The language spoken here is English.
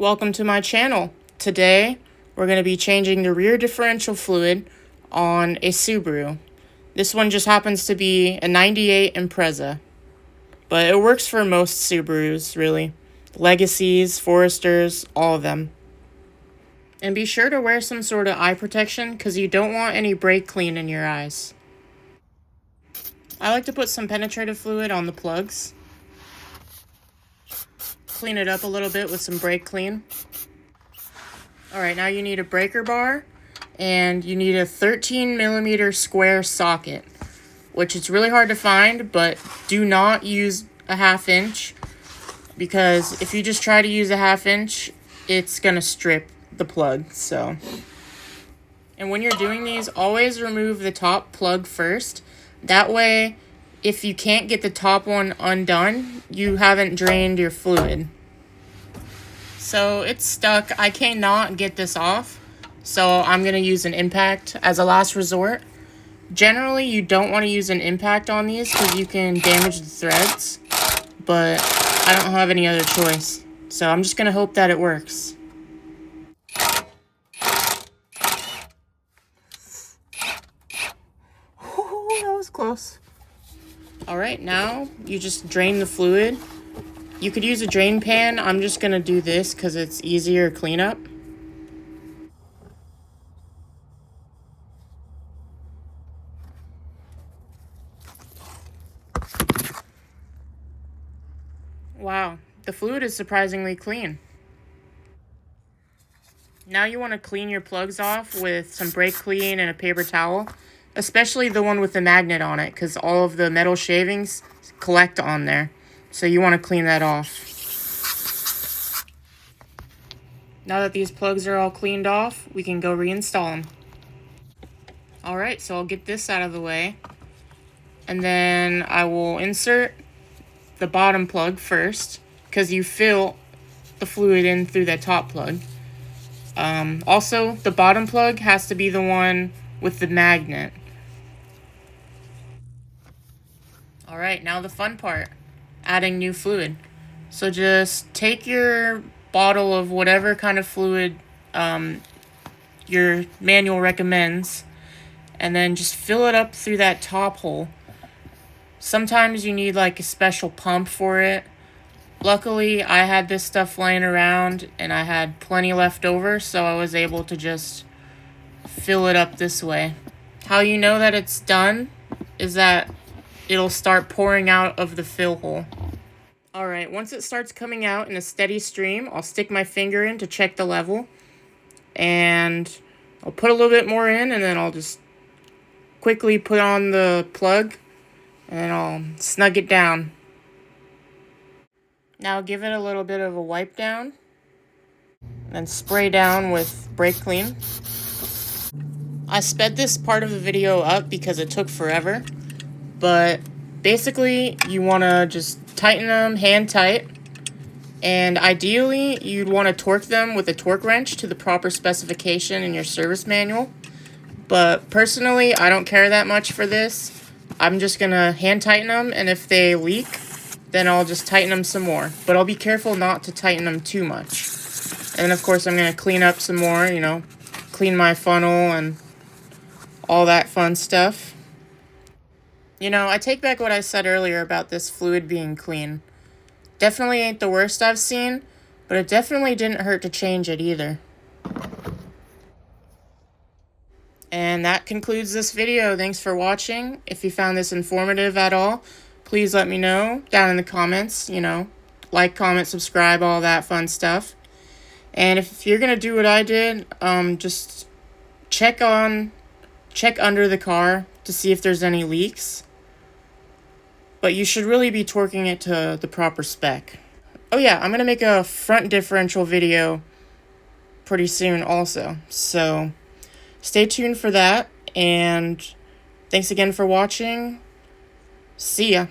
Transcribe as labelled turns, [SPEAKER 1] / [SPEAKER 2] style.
[SPEAKER 1] Welcome to my channel. Today we're going to be changing the rear differential fluid on a Subaru. This one just happens to be a 98 Impreza, but it works for most Subarus really. Legacies, Foresters, all of them. And be sure to wear some sort of eye protection because you don't want any brake clean in your eyes. I like to put some penetrative fluid on the plugs. Clean it up a little bit with some brake clean. Alright, now you need a breaker bar and you need a 13mm square socket, which it's really hard to find, but do not use a 1/2 inch because if you just try to use a 1/2 inch, it's gonna strip the plug. And when you're doing these, always remove the top plug first. That way, if you can't get the top one undone, you haven't drained your fluid. So it's stuck. I cannot get this off, so I'm going to use an impact as a last resort. Generally, you don't want to use an impact on these because you can damage the threads, but I don't have any other choice. So I'm just going to hope that it works. Oh, that was close. Alright, now you just drain the fluid. You could use a drain pan. I'm just going to do this because it's easier cleanup. Wow, the fluid is surprisingly clean. Now you want to clean your plugs off with some brake clean and a paper towel, especially the one with the magnet on it because all of the metal shavings collect on there. So you want to clean that off. Now that these plugs are all cleaned off, we can go reinstall them. Alright, so I'll get this out of the way. And then I will insert the bottom plug first, because you fill the fluid in through that top plug. Also, the bottom plug has to be the one with the magnet. Alright, now the fun part. Adding new fluid. So just take your bottle of whatever kind of fluid your manual recommends and then just fill it up through that top hole. Sometimes you need like a special pump for it. Luckily, I had this stuff laying around and I had plenty left over, so I was able to just fill it up this way. How you know that it's done is that it'll start pouring out of the fill hole. Alright, once it starts coming out in a steady stream, I'll stick my finger in to check the level. And I'll put a little bit more in, and then I'll just quickly put on the plug, and then I'll snug it down. Now give it a little bit of a wipe down, and then spray down with brake clean. I sped this part of the video up because it took forever. But basically, you want to just tighten them hand tight. And ideally, you'd want to torque them with a torque wrench to the proper specification in your service manual. But personally, I don't care that much for this. I'm just going to hand tighten them. And if they leak, then I'll just tighten them some more. But I'll be careful not to tighten them too much. And of course, I'm going to clean up some more, clean my funnel and all that fun stuff. I take back what I said earlier about this fluid being clean. Definitely ain't the worst I've seen, but it definitely didn't hurt to change it either. And that concludes this video. Thanks for watching. If you found this informative at all, please let me know down in the comments. Like, comment, subscribe, all that fun stuff. And if you're going to do what I did, just check under the car to see if there's any leaks. But you should really be torquing it to the proper spec. Oh yeah, I'm going to make a front differential video pretty soon also. So stay tuned for that. And thanks again for watching. See ya.